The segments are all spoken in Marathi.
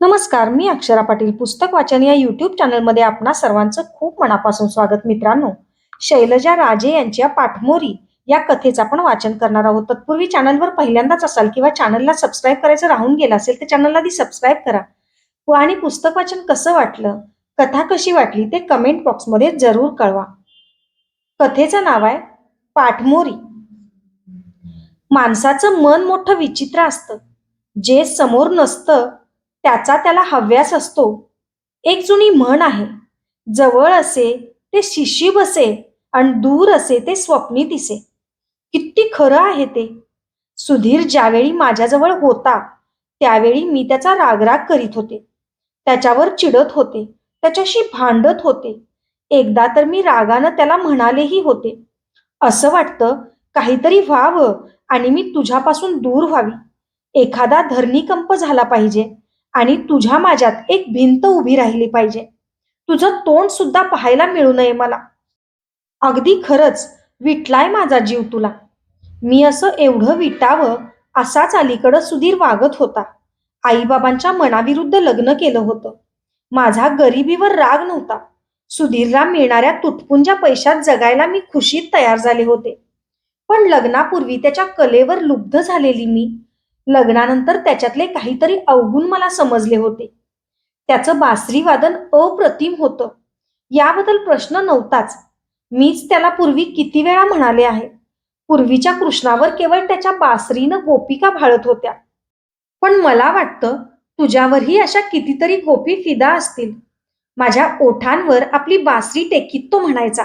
नमस्कार, मी अक्षरा पाटील. पुस्तक वाचन या यूट्यूब चॅनलमध्ये आपणा सर्वांचं खूप मनापासून स्वागत. मित्रांनो, शैलजा राजे यांच्या पाठमोरी या कथेचं आपण वाचन करणार आहोत. तत्पूर्वी चॅनलवर पहिल्यांदाच असाल किंवा चॅनलला सबस्क्राईब करायचं राहून गेलं असेल तर चॅनलला आधी सबस्क्राईब करा. आणि पुस्तक वाचन कसं वाटलं, कथा कशी वाटली ते कमेंट बॉक्समध्ये जरूर कळवा. कथेचं नाव आहे पाठमोरी. माणसाचं मन मोठं विचित्र असतं. जे समोर नसतं त्याचा त्याला हव्यास असतो. एक जुनी म्हण आहे, जवळ असे ते शिशी बसे आणि दूर असे ते स्वप्नी दिसे. किती खरं आहे ते. सुधीर ज्यावेळी माझ्याजवळ होता त्यावेळी मी त्याचा रागराग करीत होते, त्याच्यावर चिडत होते, त्याच्याशी भांडत होते. एकदा तर मी रागानं त्याला म्हणालेही होते, असं वाटतं काहीतरी व्हावं आणि मी तुझ्यापासून दूर व्हावी. एखादा धरणीकंप झाला पाहिजे आणि तुझ्या माझ्यात एक भिंत उभी राहिली पाहिजे. तुझं तोंड सुद्धा पाहायला मिळू नये मला. अगदी खरंच विटलाय माझा जीव तुला. मी असं एवढं विटावं असाच अलीकडं सुधीर वागत होता. आईबाबांच्या मनाविरुद्ध लग्न केलं होतं. माझा गरिबीवर राग नव्हता. सुधीरला मिळणाऱ्या तुटपुंज्या पैशात जगायला मी खुशीत तयार झाले होते. पण लग्नापूर्वी त्याच्या कलेवर लुब्ध झालेली मी, लग्नानंतर त्याच्यातले काहीतरी अवगुण मला समजले होते. त्याचं बासरी वादन अप्रतिम होतं, याबद्दल प्रश्न नव्हताच. मीच त्याला पूर्वी किती वेळा म्हणाले आहे, पूर्वीच्या कृष्णावर केवळ त्याच्या बासरीनं गोपिका भाळत होत्या. पण मला वाटतं तुझ्यावरही अशा कितीतरी गोपी फिदा असतील. माझ्या ओठांवर आपली बासरी टेकीत तो म्हणायचा.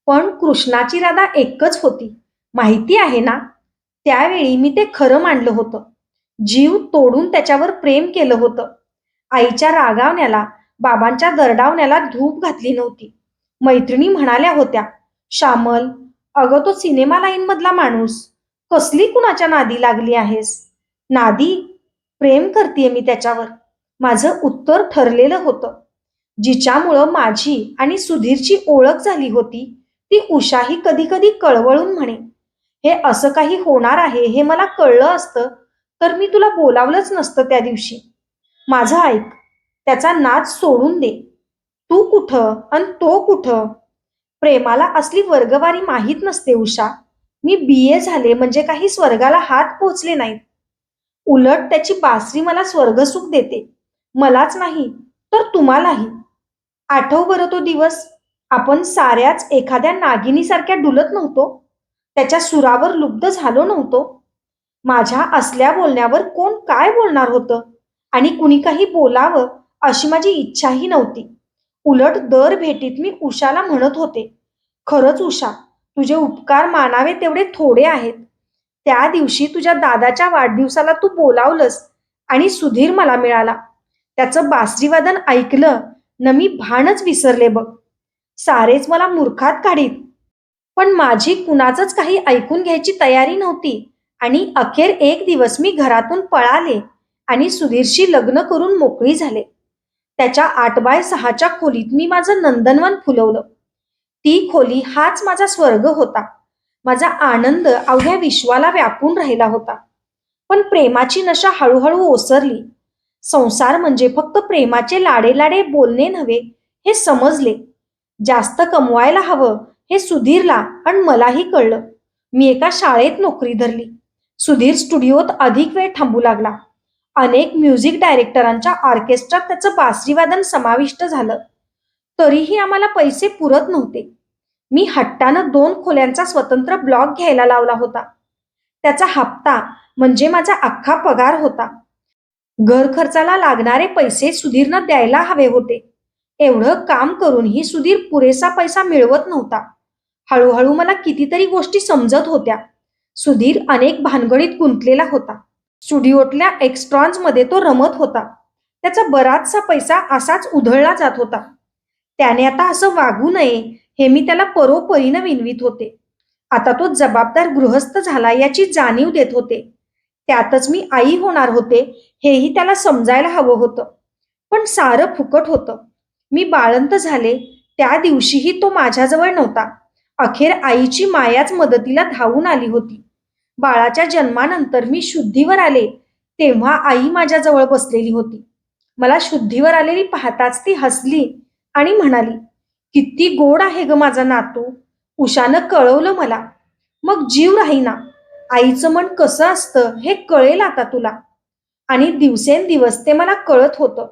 पण कृष्णाची राधा एकच होती, माहिती आहे ना. त्यावेळी मी ते खरं मानलं होतं. जीव तोडून त्याच्यावर प्रेम केलं होतं. आईच्या रागावण्याला, बाबांच्या दरडावण्याला धूप घातली नव्हती. मैत्रिणी म्हणाल्या होत्या, श्यामल, अगं तो सिनेमा लाईन मधला माणूस, कसली कुणाच्या नादी लागली आहेस. नादी? प्रेम करतीये मी त्याच्यावर. माझं उत्तर ठरलेलं होतं. जिच्यामुळं माझी आणि सुधीरची ओळख झाली होती ती उषाही कधी कधी कळवळून म्हणे, हे असं काही होणार आहे हे मला कळलं असतं तर मी तुला बोलावलंच नसतं त्या दिवशी. माझं ऐक, त्याचा नाद सोडून दे. तू कुठं आणि तो कुठं. प्रेमाला असली वर्गवारी माहीत नसते उषा. मी BA झाले म्हणजे काही स्वर्गाला हात पोचले नाहीत. उलट त्याची बासरी मला स्वर्गसुख देते. मलाच नाही तर तुम्हालाही. आठव बरं तो दिवस, आपण साऱ्याच एखाद्या नागिनीसारख्या डुलत नव्हतो, त्याच्या सुरावर लुब्ध झालो नव्हतो. माझ्या असल्या बोलण्यावर कोण काय बोलणार होतं आणि कुणी काही बोलावं अशी माझी इच्छाही नव्हती. उलट दर भेटीत मी उषाला म्हणत होते, खरंच उषा, तुझे उपकार मानावे तेवढे थोडे आहेत. त्या दिवशी तुझ्या दादाच्या वाढदिवसाला तू बोलावलंस आणि सुधीर मला मिळाला. त्याचं बासरीवादन ऐकलं न मी भानच विसरले बघ. सारेच मला मूर्खात काढीत, पण माझी कुणाचंच काही ऐकून घ्यायची तयारी नव्हती आणि अखेर एक दिवस मी घरातून पळाले आणि सुधीरशी लग्न करून मोकळी झाले. त्याच्या 8x6च्या खोलीत मी माझं नंदनवन फुलवलं. ती खोली हाच माझा स्वर्ग होता. माझा आनंद अवघ्या विश्वाला व्यापून राहिला होता. पण प्रेमाची नशा हळूहळू ओसरली. संसार म्हणजे फक्त प्रेमाचे लाडे लाडे बोलणे नव्हे हे समजले. जास्त कमवायला हवं हे सुधीरला आणि मलाही कळलं. मी एका शाळेत नोकरी धरली. सुधीर स्टुडिओत अधिक वेळ थांबू लागला. अनेक म्युझिक डायरेक्टरांच्या ऑर्केस्ट्रात त्याचं बासरीवादन समाविष्ट झालं. तरीही आम्हाला पैसे पुरत नव्हते. मी हट्टानं 2 खोल्यांचा स्वतंत्र ब्लॉक घ्यायला लावला होता. त्याचा हप्ता म्हणजे माझा अख्खा पगार होता. घर खर्चाला लागणारे पैसे सुधीरनं द्यायला हवे होते. एवढं काम करूनही सुधीर पुरेसा पैसा मिळवत नव्हता. हळूहळू मला कितीतरी गोष्टी समजत होत्या. सुधीर अनेक भानगडीत गुंतलेला होता. स्टुडिओतल्या एक्स्ट्रॉन्समध्ये तो रमत होता. त्याचा बराचसा पैसा असाच उधळला जात होता. त्याने आता असं वागू नये हे मी त्याला परोपरीनं विनवीत होते. आता तो जबाबदार गृहस्थ झाला याची जाणीव देत होते. त्यातच मी आई होणार होते हेही त्याला समजायला हवं होतं. पण सारं फुकट होतं. मी बाळंत झाले त्या दिवशीही तो माझ्याजवळ नव्हता. अखेर आईची मायाच मदतीला धावून आली होती. बाळाच्या जन्मानंतर मी शुद्धीवर आले तेव्हा आई माझ्याजवळ बसलेली होती. मला शुद्धीवर आलेली पाहताच ती हसली आणि म्हणाली, किती गोड आहे ग माझा नातू. उषानं कळवलं मला. मग जीव राहीना. आईचं मन कसं असतं हे कळेल आता तुला. आणि दिवसेंदिवस ते मला कळत होतं.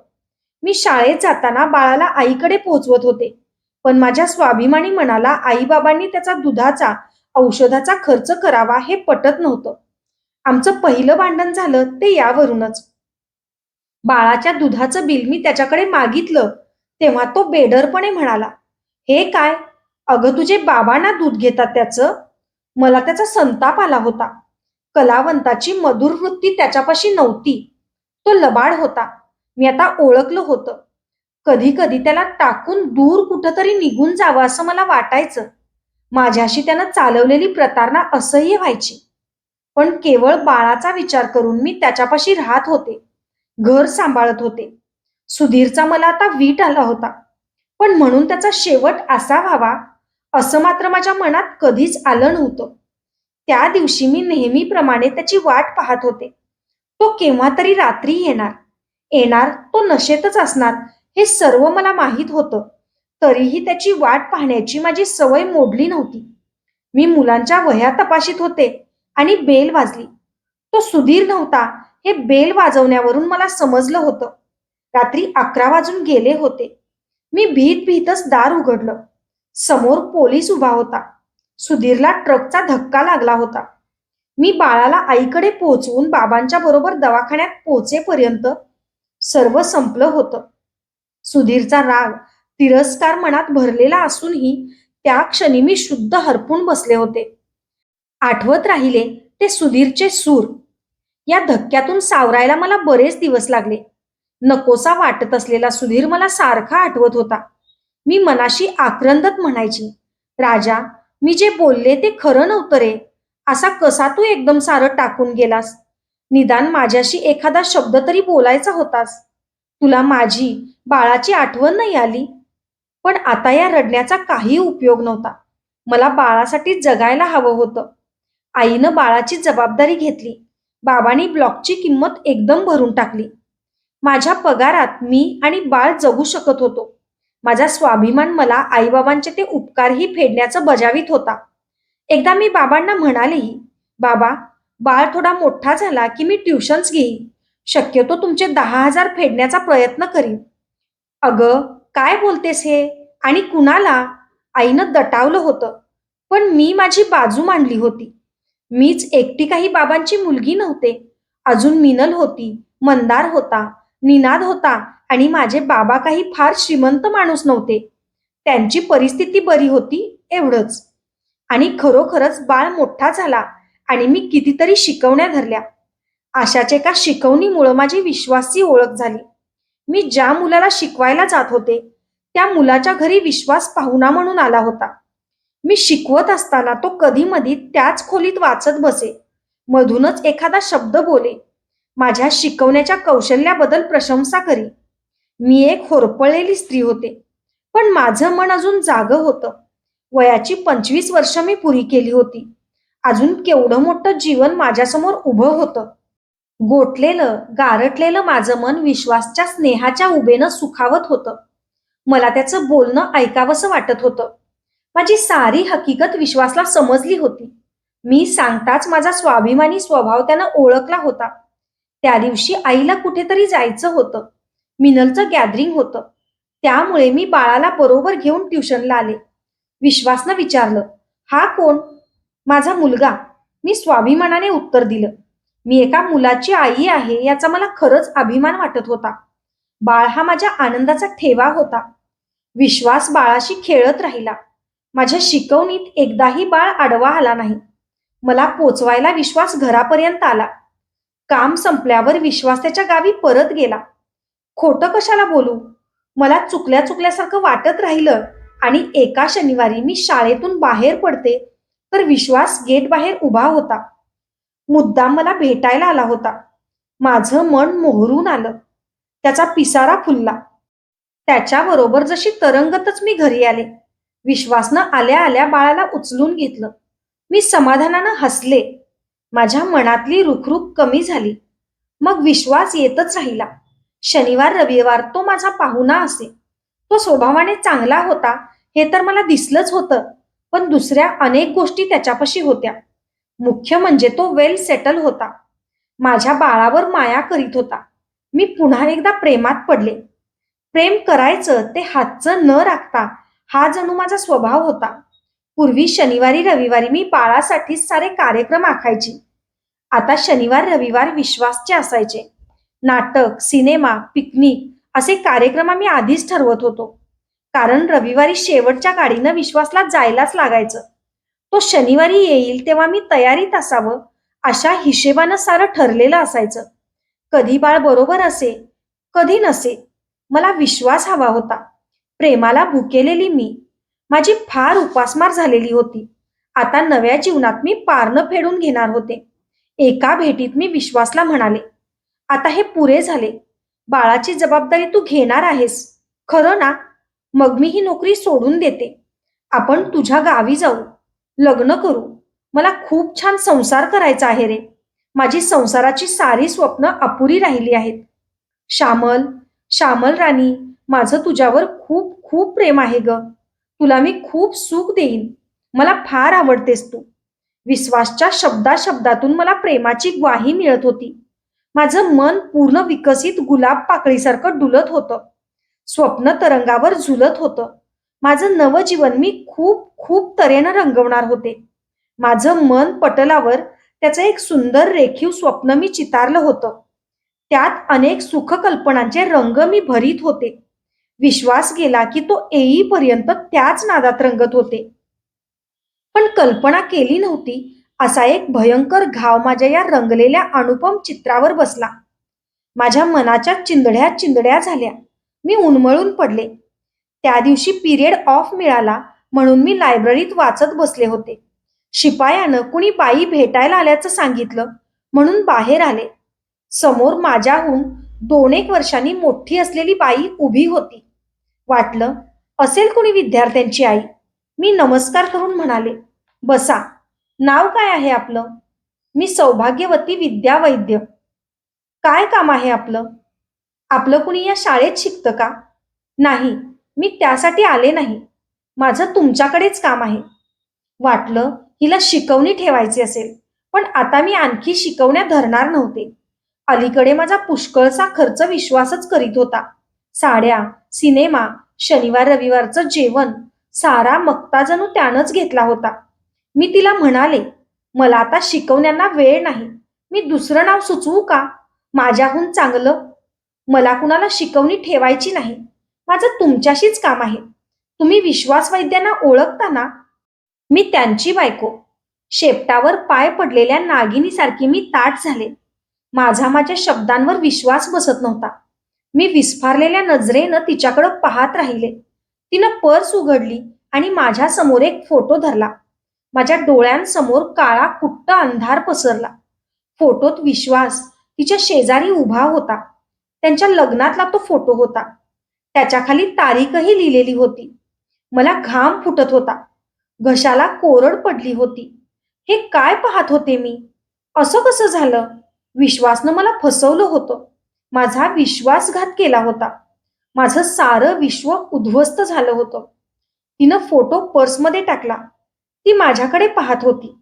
मी शाळेत जाताना बाळाला आईकडे पोहोचवत होते. पण माझ्या स्वाभिमानी मनाला आईबाबांनी त्याचा दुधाचा, औषधाचा खर्च करावा हे पटत नव्हतं. आमचं पहिलं भांडण झालं ते यावरूनच. बाळाच्या दुधाचं बिल मी त्याच्याकडे मागितलं, तेव्हा तो बेडरपणे म्हणाला, हे काय? अगं तुझे बाबा ना दूध घेतात त्याचं. मला त्याचा संताप आला होता. कलावंताची मधुर वृत्ती त्याच्यापाशी नव्हती. तो लबाड होता. मी आता ओळखलं होतं. कधी कधी त्याला टाकून दूर कुठंतरी निघून जावं असं मला वाटायचं. माझ्याशी त्यानं चालवलेली प्रतारणा असह्य व्हायची. पण केवळ बाळाचा विचार करून मी त्याच्यापाशी राहत होते. घर सांभाळत होते. सुधीरचा मला आता वीट आला होता. पण म्हणून त्याचा शेवट असा व्हावा असं मात्र माझ्या मनात कधीच आलं नव्हतं. त्या दिवशी मी नेहमीप्रमाणे त्याची वाट पाहत होते. तो केव्हा तरी रात्री येणार. येणार तो नशेतच असणार हे सर्व मला माहीत होतं. तरीही त्याची वाट पाहण्याची माझी सवय मोडली नव्हती. मी मुलांच्या वह्या तपाशीत होते आणि बेल वाजली. तो सुधीर नव्हता हे बेल वाजवण्यावरून मला समजलं होतं. रात्री 11 वाजून गेले होते. मी भीत भीतच दार उघडलं. समोर पोलीस उभा होता. सुधीरला ट्रकचा धक्का लागला होता. मी बाळाला आईकडे पोहोचवून बाबांच्या बरोबर दवाखान्यात पोहोचेपर्यंत सर्व संपलं होतं. सुधीरचा राग, तिरस्कार मनात भरलेला असूनही त्या क्षणी मी शुद्ध हरपून बसले होते. आठवत राहिले ते सुधीरचे सूर. या धक्क्यातून सावरायला मला बरेच दिवस लागले. नकोसा वाटत असलेला सुधीर मला सारखा आठवत होता. मी मनाशी आक्रंदत म्हणायची, राजा, मी जे बोलले ते खरं नव्हतं रे. असा कसा तू एकदम सारं टाकून गेलास? निदान माझ्याशी एखादा शब्द तरी बोलायचा होतास. तुला माझी, बाळाची आठवण नाही आली? पण आता या रडण्याचा काही उपयोग नव्हता. मला बाळासाठी जगायला हवं होतं. आईनं बाळाची जबाबदारी घेतली. बाबांनी ब्लॉकची किंमत एकदम भरून टाकली. माझ्या पगारात मी आणि बाळ जगू शकत होतो. माझा स्वाभिमान मला आईबाबांचे ते उपकारही फेडण्याचा बजावित होता. एकदा मी बाबांना म्हणालेही, बाबा, बाळ थोडा मोठा झाला की मी ट्युशन्स घेईन. शक्यतो तुमचे 10,000 फेडण्याचा प्रयत्न करीन. अगं, काय बोलतेस हे? आणि कुणाला? आईनं दटावलं होतं. पण मी माझी बाजू मांडली होती. मीच एकटी काही बाबांची मुलगी नव्हते. अजून मिनल होती, मंदार होता, निनाद होता आणि माझे बाबा काही फार श्रीमंत माणूस नव्हते. त्यांची परिस्थिती बरी होती एवढंच. आणि खरोखरच बाळ मोठा झाला आणि मी कितीतरी शिकवण्या धरल्या. आशाच्या एका शिकवणीमुळं माझी विश्वासी ओळख झाली. मी ज्या मुलाला शिकवायला जात होते त्या मुलाच्या घरी विश्वास पाहुणा म्हणून आला होता. मी शिकवत असताना तो कधी मधी त्याच खोलीत वाचत बसे. मधूनच एखादा शब्द बोले. माझ्या शिकवण्याच्या कौशल्याबद्दल प्रशंसा करी. मी एक होरपळलेली स्त्री होते. पण माझं मन अजून जागं होतं. वयाची 25 वर्ष मी पुरी केली होती. अजून केवढं मोठं जीवन माझ्यासमोर उभं होतं. गोठलेलं, गारटलेलं माझं मन विश्वासच्या स्नेहाच्या उभेनं सुखावत होतं. मला त्याचं बोलणं ऐकावंसं वाटत होतं. माझी सारी हकीकत विश्वासला समजली होती. मी सांगताच माझा स्वाभिमानी स्वभाव त्यानं ओळखला होता. त्या दिवशी आईला कुठेतरी जायचं होतं. मिनलचं गॅदरिंग होतं. त्यामुळे मी बाळाला बरोबर घेऊन ट्युशनला आले. विश्वासनं विचारलं, हा कोण? माझा मुलगा. मी स्वाभिमानाने उत्तर दिलं. मी एका मुलाची आई आहे याचा मला खरंच अभिमान वाटत होता. बाळ हा माझ्या आनंदाचा ठेवा होता. विश्वास बाळाशी खेळत राहिला. माझ्या शिकवणीत एकदाही बाळ आडवा आला नाही. मला पोचवायला विश्वास घरापर्यंत आला. काम संपल्यावर विश्वास त्याच्या गावी परत गेला. खोटं कशाला बोलू? मला चुकल्यासारखं वाटत राहिलं आणि एका शनिवारी मी शाळेतून बाहेर पडते तर विश्वास गेट बाहेर उभा होता. मुद्दाम मला भेटायला आला होता. माझं मन मोहरून आलं. त्याचा पिसारा फुलला. त्याच्याबरोबर जशी तरंगतच मी घरी आले. विश्वासनं आल्या आल्या बाळाला उचलून घेतलं. मी समाधानानं हसले. माझ्या मनातली रुखरुख कमी झाली. मग विश्वास येतच राहिला. शनिवार रविवार तो माझा पाहुणा असे. तो स्वभावाने चांगला होता हे तर मला दिसलंच होतं, पण दुसऱ्या अनेक गोष्टी त्याच्यापाशी होत्या. मुख्य म्हणजे तो वेल सेटल होता. माझ्या बाळावर माया करीत होता. मी पुन्हा एकदा प्रेमात पडले. प्रेम करायचं ते हातचं न राखता हा जणू माझा स्वभाव होता. पूर्वी शनिवारी रविवारी मी बाळासाठीच सारे कार्यक्रम आखायची. आता शनिवार रविवार विश्वासचे असायचे. नाटक, सिनेमा, पिकनिक असे कार्यक्रम आम्ही आधीच ठरवत होतो. कारण रविवारी शेवटच्या गाडीनं विश्वासला जायलाच लागायचं. तो शनिवारी येईल तेव्हा मी तयारीत असावं अशा हिशेबानं सारं ठरलेलं असायचं. कधी बाळ बरोबर असे, कधी नसे. मला विश्वास हवा होता. प्रेमाला भुकेलेली मी. माझी फार उपासमार झालेली होती. आता नव्या जीवनात मी पारणं फेडून घेणार होते. एका भेटीत मी विश्वासला म्हणाले, "आता हे पुरे झाले. बाळाची जबाबदारी तू घेणार आहेस. खरं ना? मग मी ही नोकरी सोडून देते. आपण तुझ्या गावी जाऊ. लग्न करू. मला खूप छान संसार करायचा आहे रे. माझी संसाराची सारी स्वप्न अपुरी राहिली आहेत. श्यामल, श्यामल राणी, माझं तुझ्यावर खूप खूप प्रेम आहे ग. तुला मी खूप सुख देईन. मला फार आवडतेस तू." विश्वासच्या शब्दाशब्दातून मला प्रेमाची ग्वाही मिळत होती. माझं मन पूर्ण विकसित गुलाब पाकळीसारखं डुलत होतं. स्वप्न तरंगावर झुलत होतं. माझं नवजीवन मी खूप खूप तऱ्हेनं रंगवणार होते. माझं मन पटलावर त्याचं एक सुंदर रेखीव स्वप्न मी चितारलं होतं. त्यात अनेक सुखकल्पनांचे रंग मी भरीत होते. विश्वास गेला की तो येईपर्यंत त्याच नादात रंगत होते. पण कल्पना केली नव्हती असा एक भयंकर घाव माझ्या या रंगलेल्या अनुपम चित्रावर बसला. माझ्या मनाच्या चिंधड्या चिंधड्या झाल्या. मी उन्मळून पडले. त्या दिवशी पिरियड ऑफ मिळाला म्हणून मी लायब्ररीत वाचत बसले होते. शिपायानं कुणी बाई भेटायला आल्याचं सांगितलं म्हणून बाहेर आले. समोर माझ्याहून 2-1 वर्षांनी मोठी असलेली बाई उभी होती. वाटलं असेल कुणी विद्यार्थ्यांची आई. मी नमस्कार करून म्हणाले, "बसा. नाव काय आहे आपलं?" "मी सौभाग्यवती विद्या वैद्य." "काय काम आहे आपलं?" "आपलं कुणी या शाळेत शिकतं का?" "नाही, मी त्यासाठी आले नाही. माझं तुमच्याकडेच काम आहे." वाटलं हिला शिकवणी ठेवायची असेल, पण आता मी आणखी शिकवण्या धरणार नव्हते. अलीकडे माझा पुष्कळसा खर्च विश्वासच करीत होता. साड्या, सिनेमा, शनिवार रविवारचं जेवण, सारा मक्ता जणू त्यानंच घेतला होता. मी तिला म्हणाले, "मला आता शिकवण्यांना वेळ नाही. मी दुसरं नाव सुचवू का? माझ्याहून चांगलं?" "मला कुणाला शिकवणी ठेवायची नाही. माझं तुमच्याशीच काम आहे. तुम्ही विश्वास वैद्यांना ओळखता ना?" मी त्यांची बायको. शेपटावर पाय पडलेल्या नागिनीसारखी मी ताठ झाले. माझ्या शब्दांवर विश्वास बसत नव्हता. मी विस्फारलेल्या नजरेनं तिच्याकडं पाहत राहिले. तिनं पर्स उघडली आणि माझ्या समोर एक फोटो धरला. माझ्या डोळ्यांसमोर काळा कुट्ट अंधार पसरला. फोटोत विश्वास तिच्या शेजारी उभा होता. त्यांच्या लग्नातला तो फोटो होता. त्याच्याखाली तारीखही लिहिलेली होती. मला घाम फुटत होता. घशाला कोरड पडली होती. हे काय पाहत होते मी? असं कसं झालं? विश्वासनं मला फसवलं होतं. माझा विश्वासघात केला होता. माझं सारं विश्व उद्ध्वस्त झालं होतं. तिनं फोटो पर्समध्ये टाकला. ती माझ्याकडे पाहत होती.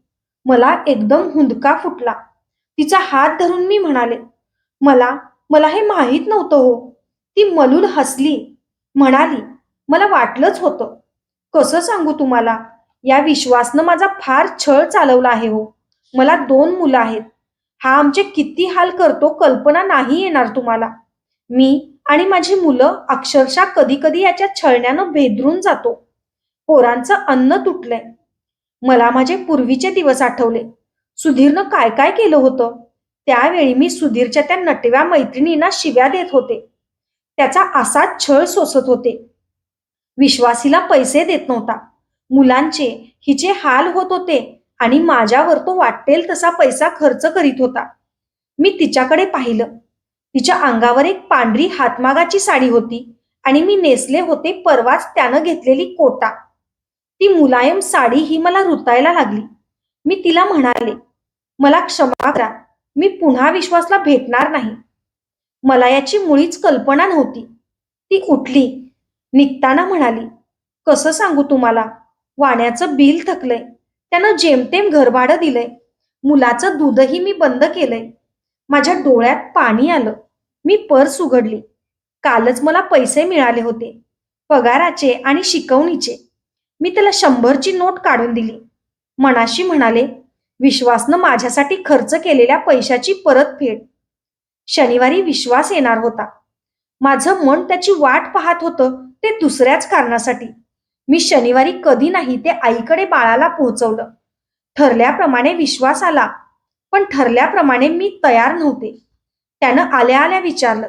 मला एकदम हुंदका फुटला. तिचा हात धरून मी म्हणाले, "मला मला हे माहीत नव्हतं हो." ती मलूल हसली. म्हणाली, "मला वाटलंच होतं." "कसं सांगू तुम्हाला? या विश्वासनं माझा फार छळ चालवला आहे हो. मला 2 मुलं आहेत. हा आमचे किती हाल करतो कल्पना नाही येणार तुम्हाला. मी आणि माझी मुलं अक्षरशः कधी कधी याच्या छळण्यानं भेदरून जातो. पोरांचं अन्न तुटलंय." मला माझे पूर्वीचे दिवस आठवले. सुधीरनं काय काय केलं होतं. त्यावेळी मी सुधीरच्या त्या नटव्या मैत्रिणींना शिव्या देत होते. त्याचा असाच छळ सोसत होते. विश्वासीला पैसे देत नव्हता. मुलांचे हिचे हाल होत होते आणि माझ्यावर तो वाटेल तसा पैसा खर्च करीत होता. मी तिच्याकडे पाहिलं. तिच्या अंगावर एक पांढरी हातमागाची साडी होती आणि मी नेसले होते परवाच त्यानं घेतलेली कोटा. ती मुलायम साडी ही मला रुतायला लागली. मी तिला म्हणाले, "मला क्षमा करा. मी पुन्हा विश्वासला भेटणार नाही." मला याची मुळीच कल्पना नव्हती. ती उठली, निघताना म्हणाली, "कसं सांगू तुम्हाला? वाण्याचं बिल थकलंय. त्यानं जेमतेम घरभाडं दिलंय. मुलाचं दूधही मी बंद केलंय." माझ्या डोळ्यात पाणी आलं. मी पर्स उघडली. कालच मला पैसे मिळाले होते, पगाराचे आणि शिकवणीचे. मी त्याला 100ची नोट काढून दिली. मनाशी म्हणाले, विश्वासनं माझ्यासाठी खर्च केलेल्या पैशाची परतफेड. शनिवारी विश्वास येणार होता. माझं मन त्याची वाट पाहत होतं, ते दुसऱ्याच कारणासाठी. मी शनिवारी कधी नाही ते आईकडे बाळाला पोहोचवलं. ठरल्याप्रमाणे विश्वास आला, पण ठरल्याप्रमाणे मी तयार नव्हते. त्यानं आल्या आल्या विचारलं,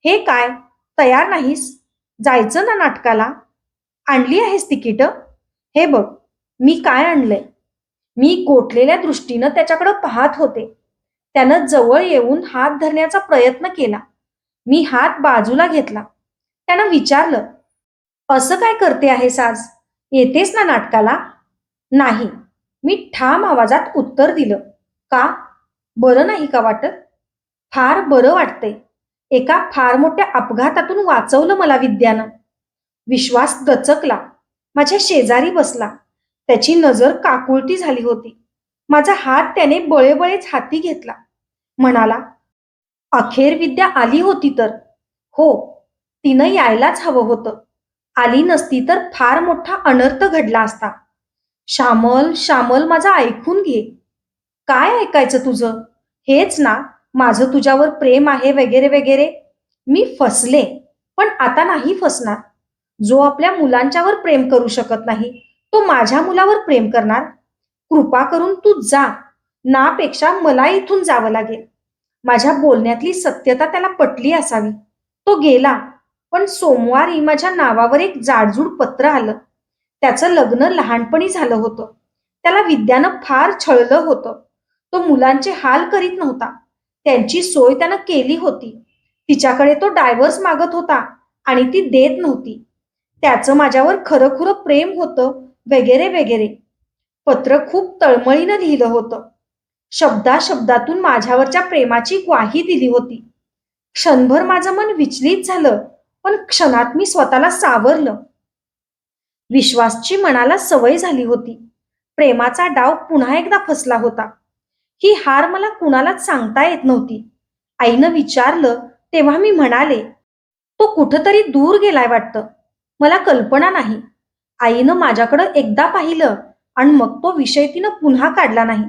"हे काय, तयार नाहीस? जायचं ना नाटकाला? आणली आहेस तिकीटं?" हे बघ, मी काय आणलंय. मी गोठलेल्या दृष्टीनं त्याच्याकडे पाहत होते. त्यानं जवळ येऊन हात धरण्याचा प्रयत्न केला. मी हात बाजूला घेतला. त्यानं विचारलं, "असं काय करते आहेस आज? येतेस ना नाटकाला?" "नाही." मी ठाम आवाजात उत्तर दिलं. "का? बरं नाही का वाटत?" "फार बरं वाटतंय. एका फार मोठ्या अपघातातून वाचवलं मला विद्यानं." विश्वास दचकला. माझ्या शेजारी बसला. त्याची नजर काकुळती झाली होती. माझा हात त्याने बळेबळेच हाती घेतला. म्हणाला, "अखेर विद्या आली होती तर." "हो, तिनं यायलाच हवं होतं. आली नसती तर फार मोठा अनर्थ घडला असता." "श्यामल, श्यामल, माझं ऐकून घे." "काय ऐकायचं तुझं? हेच ना, माझं तुझ्यावर प्रेम आहे वगैरे वगैरे." मी फसले, पण आता नाही फसणार. जो आपल्या मुलांच्यावर प्रेम करू शकत नाही, तो माझ्या मुलावर प्रेम करणार? कृपा करून तू जा. नापेक्षा मला इथून जावं लागेल. माझ्या बोलण्यातली सत्यता त्याला पटली असावी. तो गेला, पण सोमवारी माझ्या नावावर एक जाडजूड पत्र आलं. त्याचं लग्न लहानपणी झालं होतं. त्याला विद्यानं फार छळलं होतं. तो मुलांचे हाल करीत नव्हता. त्यांची सोय त्यानं केली होती. तिच्याकडे तो डायव्हर्स मागत होता आणि ती देत नव्हती. त्याचं माझ्यावर खरंखुरं प्रेम होतं वगैरे वगैरे. पत्र खूप तळमळीनं लिहिलं होतं. शब्दाशब्दातून माझ्यावरच्या प्रेमाची ग्वाही दिली होती. क्षणभर माझं मन विचलित झालं, पण क्षणात मी स्वतःला सावरलं. विश्वासची मनाला सवय झाली होती. प्रेमाचा डाव पुन्हा एकदा फसला होता. ही हार मला कुणालाच सांगता येत नव्हती. आईनं विचारलं तेव्हा मी म्हणाले, "तो कुठंतरी दूर गेलाय वाटतं." मला कल्पना नाही. आईनं माझ्याकडं एकदा पाहिलं आणि मग तो विषय तिनं पुन्हा काढला नाही.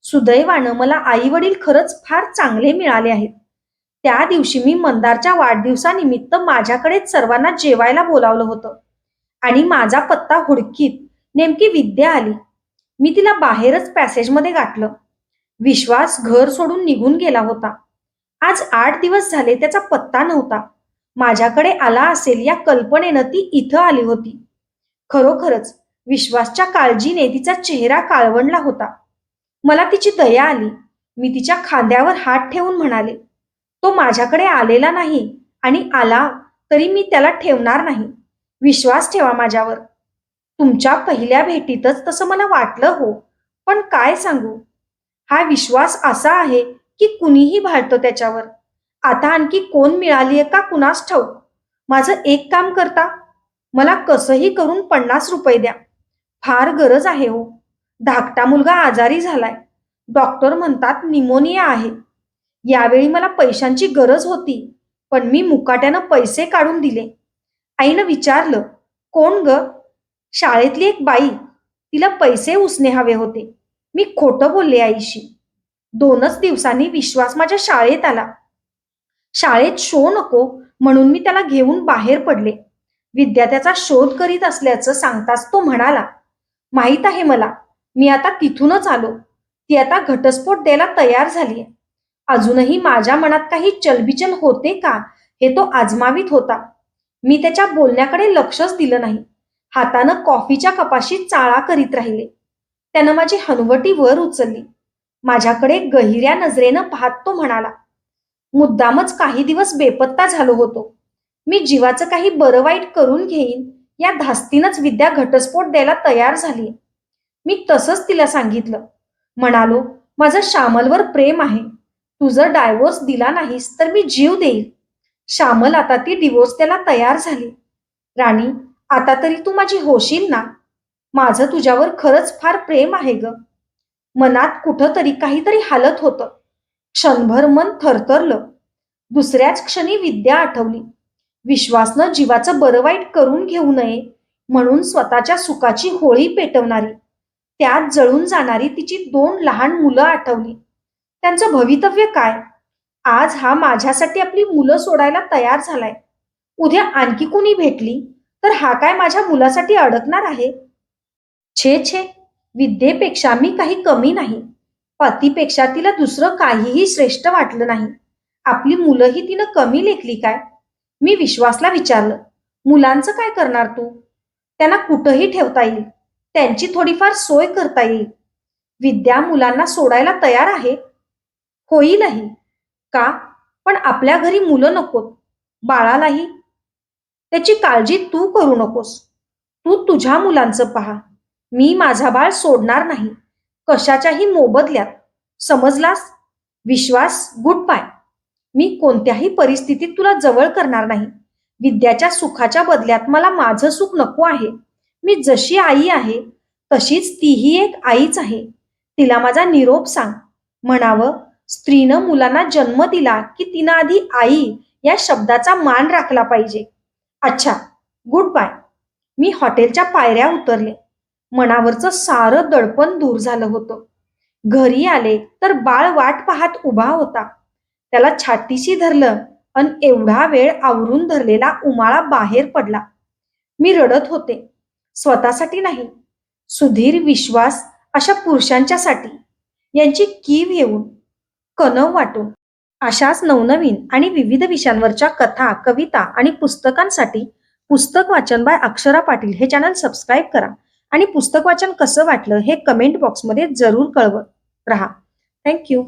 सुदैवानं मला आई-वडील खरंच फार चांगले मिळाले आहेत. त्या दिवशी मी मंदारच्या वाढदिवसानिमित्त माझ्याकडेच सर्वांना जेवायला बोलावलं होतं आणि माझा पत्ता हुडकीत नेमकी विद्या आली. मी तिला बाहेरच पॅसेजमध्ये गाठलं. विश्वास घर सोडून निघून गेला होता. आज 8 दिवस झाले त्याचा पत्ता नव्हता. माझ्याकडे आला असेल या कल्पनेनं ती इथं आली होती. खरोखरच विश्वासच्या काळजीने तिचा चेहरा काळवंडला होता. मला तिची दया आली. मी तिच्या खांद्यावर हात ठेवून म्हणाले, "तो माझ्याकडे आलेला नाही आणि आला तरी मी त्याला ठेवणार नाही. विश्वास ठेवा माझ्यावर." तुमच्या पहिल्या भेटीतच तसं मला वाटलं हो, पण काय सांगू? हा विश्वास असा आहे की कुणीही भाळतं त्याच्यावर. आता आणखी कोण मिळालीये का कुणास ठाऊक. माझं एक काम करता? मला कसंही करून ₹50 द्या. फार गरज आहे हो. धाकटा मुलगा आजारी झालाय. डॉक्टर म्हणतात निमोनिया आहे. यावेळी मला पैशांची गरज होती, पण मी मुकाट्यानं पैसे काढून दिले. आईनं विचारलं, "कोण ग?" "शाळेतली एक बाई. तिला पैसे उसने हवे होते." मी खोटं बोलले आईशी. 2च दिवसांनी विश्वास माझ्या शाळेत आला. शाळेत शो नको म्हणून मी त्याला घेऊन बाहेर पडले. विद्या त्याचा शोध करीत असल्याचं सांगताच तो म्हणाला, "माहीत आहे मला. मी आता तिथूनच आलो." ती आता घटस्फोट द्यायला तयार झालीये. अजूनही माझ्या मनात काही चलबिचल होते का हे तो आजमावीत होता. मी त्याच्या बोलण्याकडे लक्षच दिलं नाही. हातानं कॉफीच्या कपाशी चाळा करीत राहिले. त्यानं माझी हनवटी वर उचलली. माझ्याकडे गहिऱ्या नजरेनं पाहत तो म्हणाला, "मुद्दामच काही दिवस बेपत्ता झालो होतो. मी जीवाचं काही बरं वाईट करून घेईन या धास्तीनंच विद्या घटस्फोट द्यायला तयार झाली." मी तसंच तिला सांगितलं. म्हणालो, "माझं श्यामलवर प्रेम आहे. तू जर डायव्होर्स दिला नाहीस तर मी जीव देईल. श्यामल आता ती डिवोर्स त्याला तयार झाली. राणी, आता तरी तू माझी होशील ना? माझं तुझ्यावर खरंच फार प्रेम आहे ग. मनात कुठंतरी काहीतरी हालत होतं. क्षणभर मन थरथरलं. दुसऱ्याच क्षणी विद्या आठवली. विश्वासनं जीवाचं बरं वाईट करून घेऊ नये म्हणून स्वतःच्या सुखाची होळी पेटवणारी, त्यात जळून जाणारी तिची 2 लहान मुलं आठवली. त्यांचं भवितव्य काय? आज हा माझ्यासाठी आपली मुलं सोडायला तयार झालाय. उद्या आणखी कोणी भेटली तर हा काय माझ्या मुलासाठी अडकणार आहे? छे छे, विद्येपेक्षा मी काही कमी नाही. पतीपेक्षा तिला दुसरं काहीही श्रेष्ठ वाटलं नाही. आपली मुलंही तिनं कमी लेखली काय? मी विश्वासला विचारलं, मुलांचं काय करणार तू? त्यांना कुठंही ठेवता येईल. त्यांची थोडीफार सोय करता येईल. विद्या मुलांना सोडायला तयार आहे. होईलही. का? पण आपल्या घरी मुलं नकोत. बाळालाही. त्याची काळजी तू करू नकोस. तू तुझ्या मुलांचं पहा. मी माझा बाळ सोडणार नाही. कशाच्याही मोबदल्यात. समजलास? विश्वास, गुड बाय. मी कोणत्याही परिस्थितीत तुला जवळ करणार नाही. विद्याच्या सुखाच्या बदल्यात मला माझं सुख नको आहे. मी जशी आई आहे, तशीच तीही एक आईच आहे. तिला माझा निरोप सांग. म्हणावं, स्त्रीनं मुलांना जन्म दिला की तिनं आधी आई या शब्दाचा मान राखला पाहिजे. अच्छा, गुड बाय. मी हॉटेलच्या पायऱ्या उतरले. मनावरचं सारं दडपण दूर झालं होतं. घरी आले तर बाळ वाट पाहत उभा होता. त्याला छातीशी धरलं अन एवढा वेळ आवरून धरलेला उमाळा बाहेर पडला. मी रडत होते. स्वतःसाठी नाही, सुधीर, विश्वास अशा पुरुषांच्यासाठी. यांची कीव येऊन, कणव वाटून. अशाच नवनवीन आणि विविध विषयांवरच्या कथा, कविता आणि पुस्तकांसाठी पुस्तक वाचन बाय अक्षरा पाटील हे चॅनल सबस्क्राईब करा आणि पुस्तक वाचन कसं वाटलं हे कमेंट बॉक्समध्ये जरूर कळवत राहा. थँक्यू.